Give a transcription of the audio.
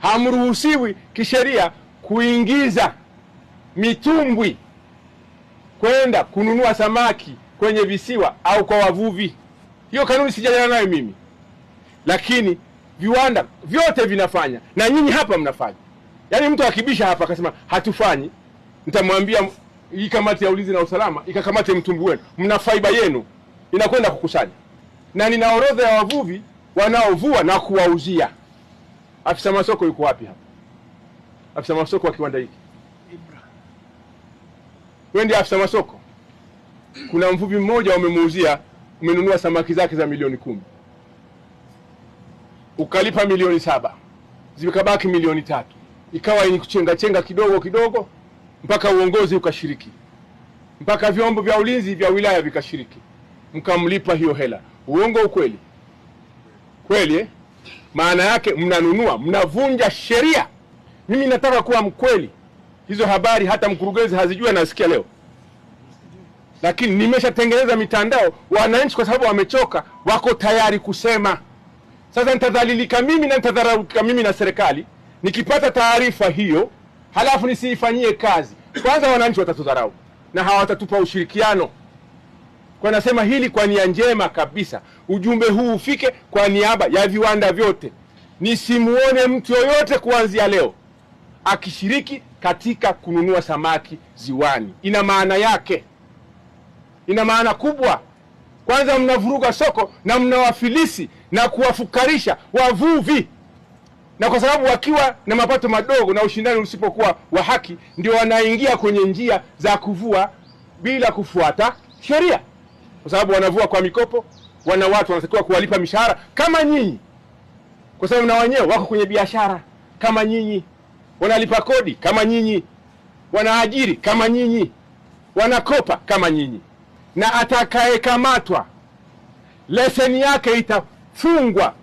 hamruhusiwi kisheria kuingiza mitumbwi kwenda kununua samaki kwenye visiwa au kwa wavuvi. Hiyo kanuni sijajana nayo mimi, lakini viwanda vyote vinafanya na nyinyi hapa mnafanya. Yaani mtu akibisha hapa akasema hatufanyi, nitamwambia hii kamati ya ulinzi na usalama ikakamate mtumbwi wenu, mna faiba yenu inakwenda kukusanya. Na nina orodha ya wavuvi wanaovua na kuwauzia. Afisa masoko yuko wapi hapa? Afisa masoko wa kiwanda hiki. Wewe ndiye afisa masoko. Kuna mvuvi mmoja umemuuzia, umenunua samaki zake za milioni 10. Ukalipa milioni 7. Zikabaki milioni 3. Ikawa ni kuchenga kidogo kidogo mpaka uongozi ukashiriki. Mpaka vyombo vya ulinzi vya wilaya vikashiriki. Mkamlipa hiyo hela. Uongo ukweli? Kweli eh? Maana yake mnanunua, mnavunja sheria. Mimi nataka kuwa mkweli. Hizo habari hata mkurugenzi hazijua, nasikia leo. Lakini nimeshatengeneza mitandao, wananchi kwa sababu wamechoka wako tayari kusema. Sasa nitadhalilika mimi na nitadharauka mimi na serikali nikipata taarifa hiyo halafu nisiifanyie kazi. Kwanza wananchi watatudharau na hawatatupa ushirikiano. Kwa nasema hili kwa nia njema kabisa. Ujumbe huu ufike kwa niaba ya viwanda vyote. Nisimuone mtu yoyote kuanzia leo akishiriki katika kununua samaki ziwani. Ina maana yake. Ina maana kubwa. Kwanza mnavuruga soko na mnawafilisi na kuwafukarisha wavuvi. Na kwa sababu wakiwa na mapato madogo na ushindani usipokuwa wa haki, ndio wanaingia kwenye njia za kuvua bila kufuata sheria. Kwa sababu wanavua kwa mikopo, wana watu wanatakiwa kuwalipa mishahara kama nyinyi. Kwa sababu na wenyewe wako kwenye biashara kama nyinyi. Wanalipa kodi kama nyinyi. Wanaajiri kama nyinyi. Wanakopa kama nyinyi. Na atakayekamatwa leseni yake itafungwa